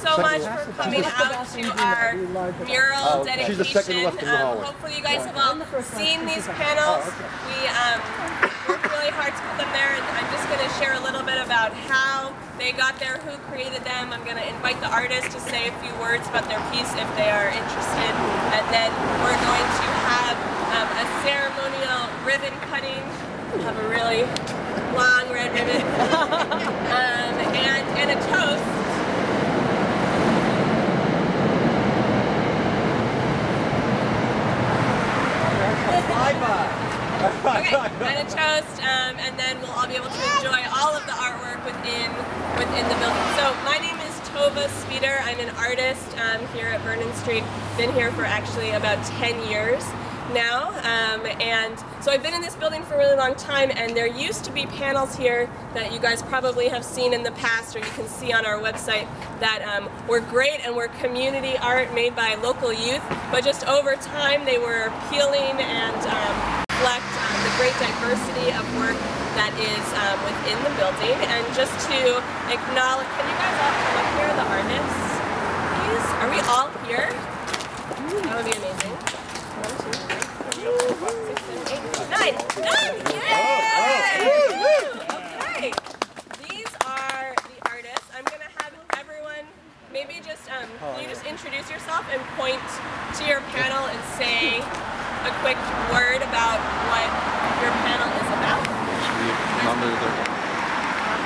so much for coming out to our mural dedication. Hopefully you guys have all seen these panels. We worked really hard to put them there, and I'm just going to share a little bit about how they got there, who created them. I'm going to invite the artists to say a few words about their piece if they are interested, and then we're going to have a ceremonial ribbon cutting. We'll have a really long red ribbon, and a toast. Okay, and a toast, and then we'll all be able to enjoy all of the artwork within the building. So my name is Tova Speter. I'm an artist here at Vernon Street. Been here for actually about 10 years now, and so I've been in this building for a really long time, and there used to be panels here that you guys probably have seen in the past, or you can see on our website, that were great and were community art made by local youth, but just over time they were appealing and reflect the great diversity of work that is within the building. And just to acknowledge, can you guys all come up here, the artists, please? Are we all here? That would be amazing. 1, 2, 3, 4, 5, 6, 7, 8, 9. 9! Yay! Okay. These are the artists. I'm going to have everyone maybe just, can you just introduce yourself and point to your panel and say a quick word about what your panel is about?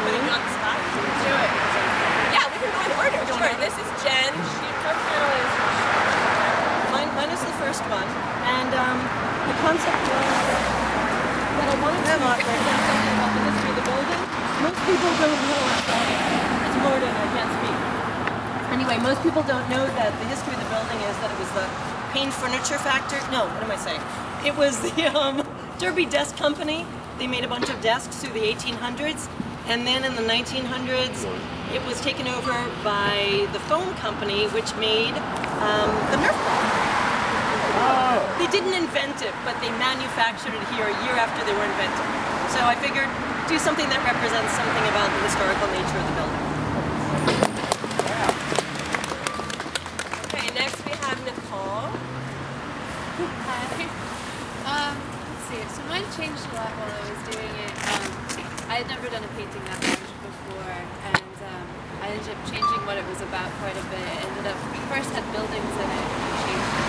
Putting you on the spot? Do it. Yeah, we can go in order. Sure. This is Jen. Her panel is... Mine is the first one, and the concept was that I wanted to represent something about the history of the building. Most people don't know, it's Gordon, I can't speak. Anyway, most people don't know that the history of the building is that it was the Payne Furniture Factory. No, what am I saying? It was the Derby Desk Company. They made a bunch of desks through the 1800s, and then in the 1900s, it was taken over by the phone company, which made the Nerf ball. They didn't invent it, but they manufactured it here a year after they were invented. So I figured do something that represents something about the historical nature of the building. Okay, next we have Nicole. Hi. Let's see. So mine changed a lot while I was doing it. I had never done a painting that large before, and I ended up changing what it was about quite a bit. It ended up, we first had buildings in it, and we changed it.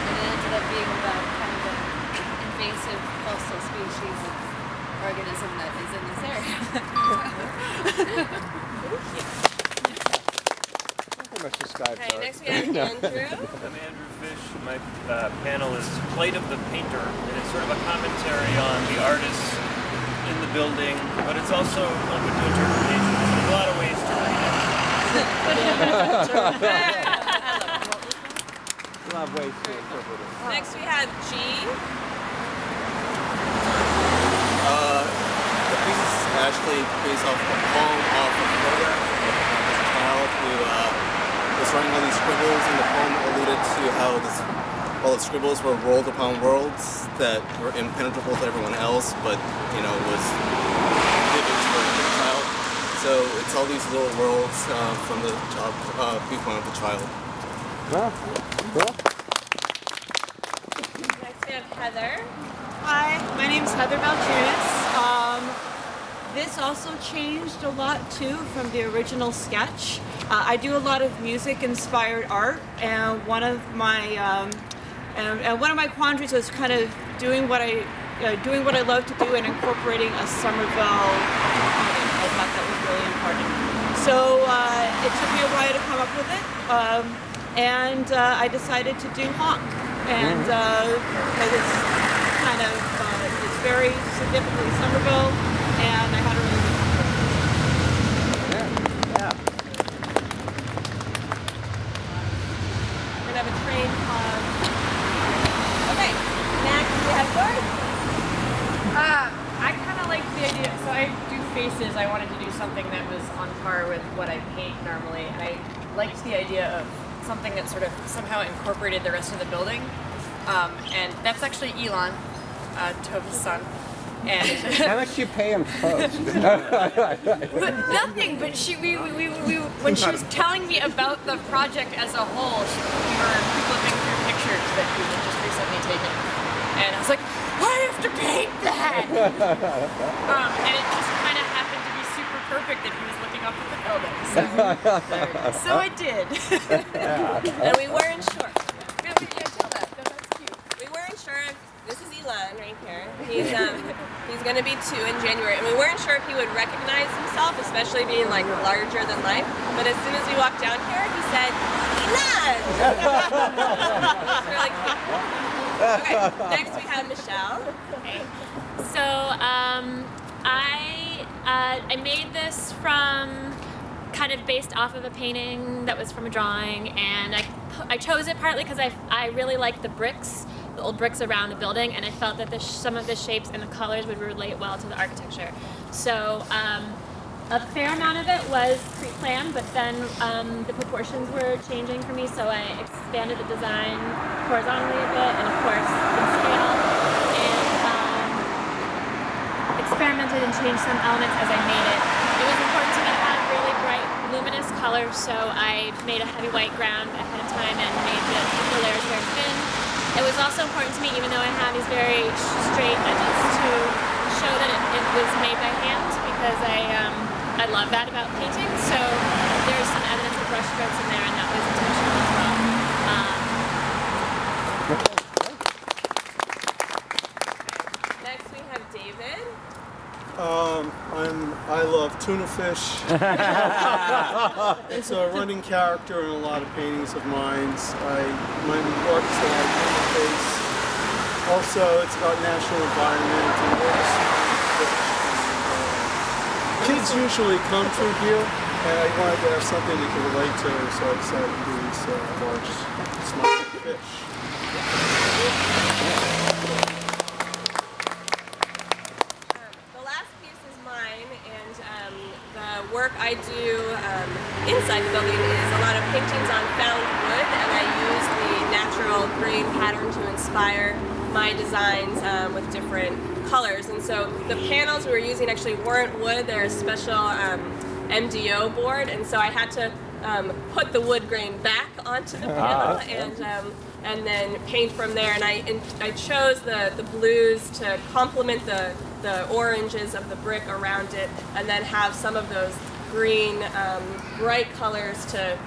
And it ended up being about kind of an invasive coastal species of organism that is in this area. Okay, next we have Andrew. I'm Andrew Fish. My panel is Plate of the Painter, and it's sort of a commentary on the artists in the building, but it's also open to interpretation. There's a lot of ways to read it. A lot of ways to interpret it. Next we have G. The piece is actually based off a poem off a photograph of a child who was writing all these scribbles, and the poem alluded to how all the scribbles were rolled upon worlds that were impenetrable to everyone else, but was vivid to the child. So it's all these little worlds from the viewpoint of the child. Well. Next we have Heather. Hi, my name's Heather Balchunas. This also changed a lot too from the original sketch. I do a lot of music-inspired art, and one of my quandaries was kind of doing what I love to do and incorporating a Somerville comedy. I thought that was really important. So it took me a while to come up with it, and I decided to do honk, and because it's kind of it's very significantly Somerville, and I had a really good Yeah. We're gonna have a train on. Okay, next we have Dorothy. I kind of like the idea, so I do faces. I wanted to do something that was on par with what I paint normally, and I liked the idea of something that sort of somehow incorporated the rest of the building, and that's actually Elon, Tova's son. And How much you pay him post? nothing, but when she was telling me about the project as a whole, we were flipping through pictures that we had just recently taken. And I was like, I have to paint that! And it just kind of happened to be super perfect that he was looking up at the building. So I did. And we weren't sure. Yeah, we can't tell that. No, that's cute. We weren't sure if, this is Elon right here. He's going to be 2 in January. And we weren't sure if he would recognize himself, especially being like larger than life. But as soon as we walked down here, he said, Elon! It's really cute. Okay, next we have Michelle. Okay. So I made this from kind of based off of a painting that was from a drawing, and I chose it partly because I really like the bricks, the old bricks around the building, and I felt that some of the shapes and the colors would relate well to the architecture. So a fair amount of it was pre-planned, but then the proportions were changing for me, so I expanded the design horizontally a bit, and of course in scale, and experimented and changed some elements as I made it. It was important to me to have really bright, luminous colors, so I made a heavy white ground ahead of time and made the layers very thin. It was also important to me, even though I have these very straight edges, to show that it was made by hand, because I love that about painting, so there's some evidence of brush strokes in there, and that was intentional as well. Next we have David. I love tuna fish. It's a running character in a lot of paintings of mine. My works that I face. Also, it's about natural environment and water. Kids usually come through here, and I wanted to have something they can relate to, so I decided to do these large, small fish. The last piece is mine, and the work I do inside the building is a lot of paintings on found wood, and I use the natural grain pattern to inspire my designs with different colors. And so the panels we were using actually weren't wood, they're a special MDO board, and so I had to put the wood grain back onto the panel and then paint from there. And I chose the blues to complement the oranges of the brick around it, and then have some of those green bright colors to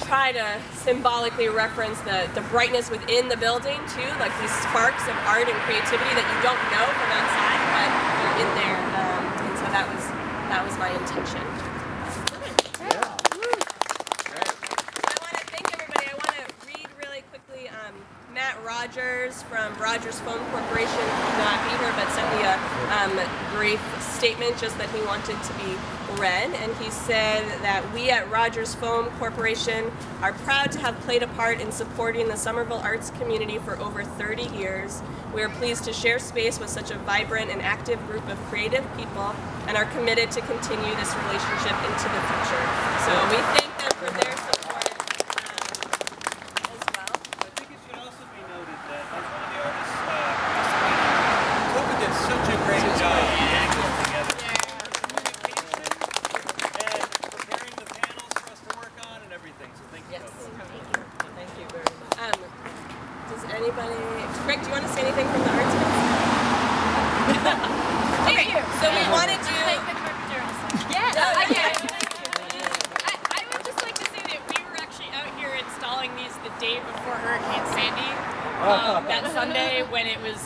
try to symbolically reference the brightness within the building too, like these sparks of art and creativity that you don't know from outside, but they're in there, and so that was my intention. I want to thank everybody. I want to read really quickly. Matt Rogers from Rogers Foam Corporation could not be here, but sent me a brief statement just that he wanted to be read, and he said that we at Rogers Foam Corporation are proud to have played a part in supporting the Somerville arts community for over 30 years. We are pleased to share space with such a vibrant and active group of creative people, and are committed to continue this relationship into the future. So we thank them for their support as well. I think it should also be noted that as one of the artists participating, Tova did such a great job getting this together. Communication and preparing the panels for us to work on and everything. So thank you, Tova. Thank you very much. Does anybody, Greg, do you want to say anything from the arts space? Okay, so we want to do... Yes! I would just like to say that we were actually out here installing these the day before Hurricane Sandy. That Sunday when it was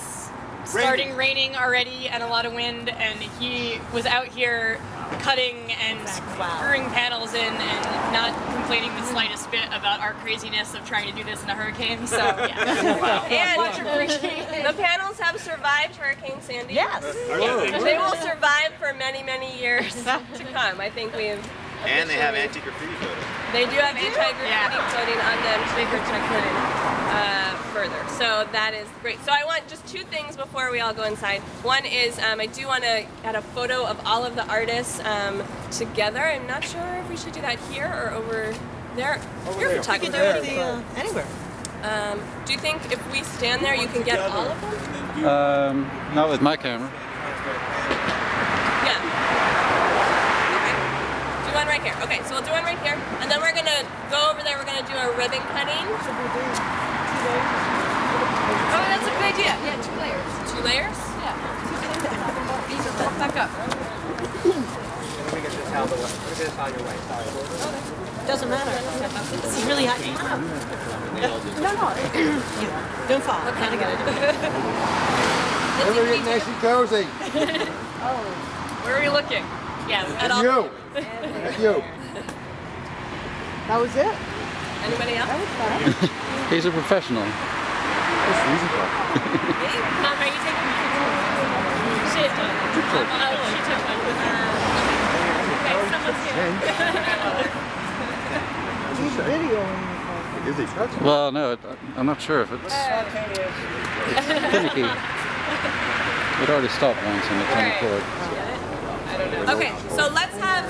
starting raining already and a lot of wind, and he was out here cutting and screwing panels in and not complaining the slightest bit about our craziness of trying to do this in a hurricane. So yeah. And much appreciated. the panels have survived Hurricane Sandy. Yes. They will survive for many, many years to come. I think we have. And they have anti-graffiti coating. They do have anti-graffiti coating on them to protect them further. So that is great. So I want just 2 things before we all go inside. One is I do want to add a photo of all of the artists together. I'm not sure if we should do that here or over there. You're a photographer. Anywhere. Do you think if we stand there, you can get all of them? Not with my camera. Yeah. Okay. Do one right here. Okay, so we'll do one right here. And then we're going to go over there. We're going to do a ribbon cutting. Oh, that's a good idea. Yeah, 2 layers. 2 layers? Yeah. Back up. Let me get this out of the way. Let me get this out of your way. Sorry. Doesn't matter. This is really hot. No. Don't fall. Okay. Kind of good. Everything nice and cozy. Where are we looking? Yeah. That's you. That's you. That was it? Anybody else? He's a professional. Mom, are you taking my picture? She took mine. Okay, someone's here. Is he? Well, no, I'm not sure if it's finicky. It already stopped once and it's on record. Okay, so let's have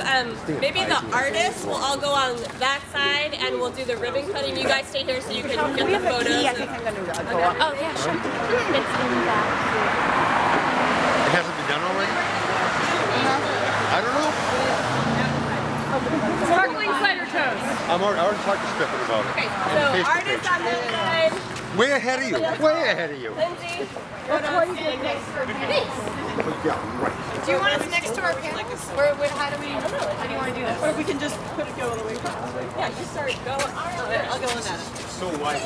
maybe the artists will all go on that side and we'll do the ribbon cutting. You guys stay here so you can get the photos. Oh, yeah, sure. It's in that. It hasn't been done already? I don't know. Sparkling cider toast. I already talked to Stefan about it. Okay, so artists on this side. Way ahead of you. Way ahead of you. Lindsay, photos and next for Denise. Yeah, right. Do you want us next to our panels? Or how do you want to do this? Or we can just put it go all the way across. Yeah, you start going. I'll go on that. So wide. Oh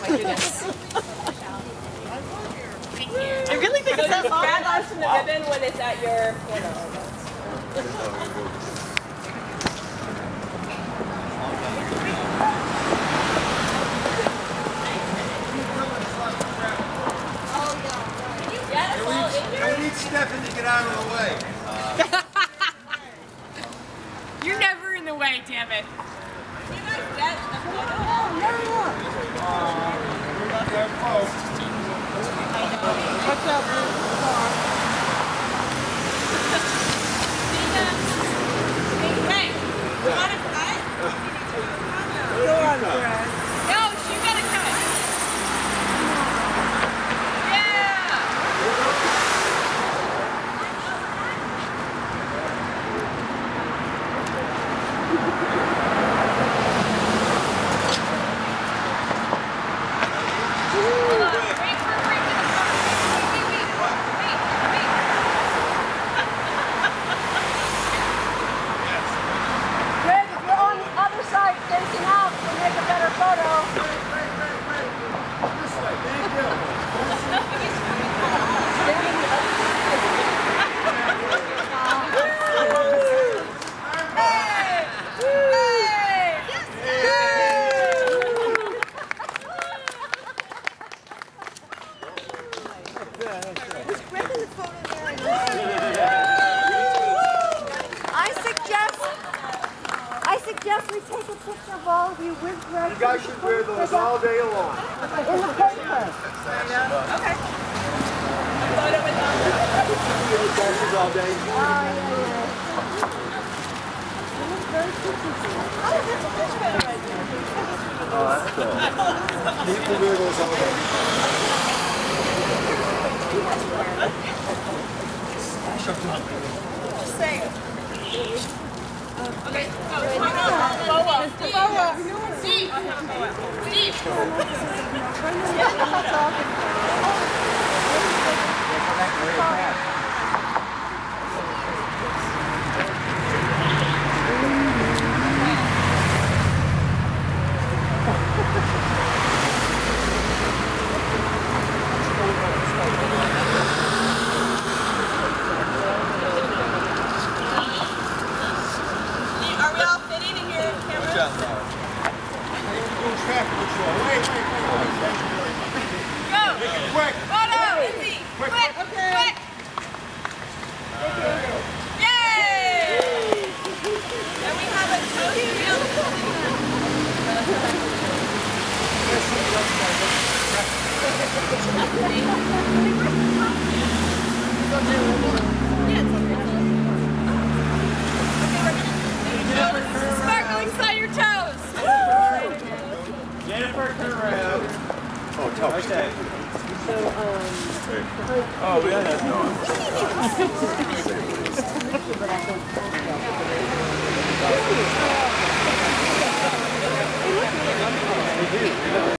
my goodness. I really think it's that long. Grab onto the ribbon when it's at your photo. I need Stefan to get out of the way. You're never in the way, damn it. You guys get the photo? What's up? Hey, you want to cut? Go on, Brad. No, you gotta cut. Yeah! Hold on, wait for break in the front. Wait. Greg, if you're on the other side facing out, we'll make a better photo. This way. Thank you. I suggest we take a picture of all of you with Greg. You guys should wear those all day long. In the paper. Okay. Photo with all All day. Oh, that's cool. You can wear those all day. Just say it. Okay. Steve. Are we all fitting in your camera? Go! Quick! Photo! Lindsay! Quick! Quick! Yay! And we have a toast reel. Sparkling cider toes! Jennifer, turn around. Oh, toast. So, Oh, yeah, no.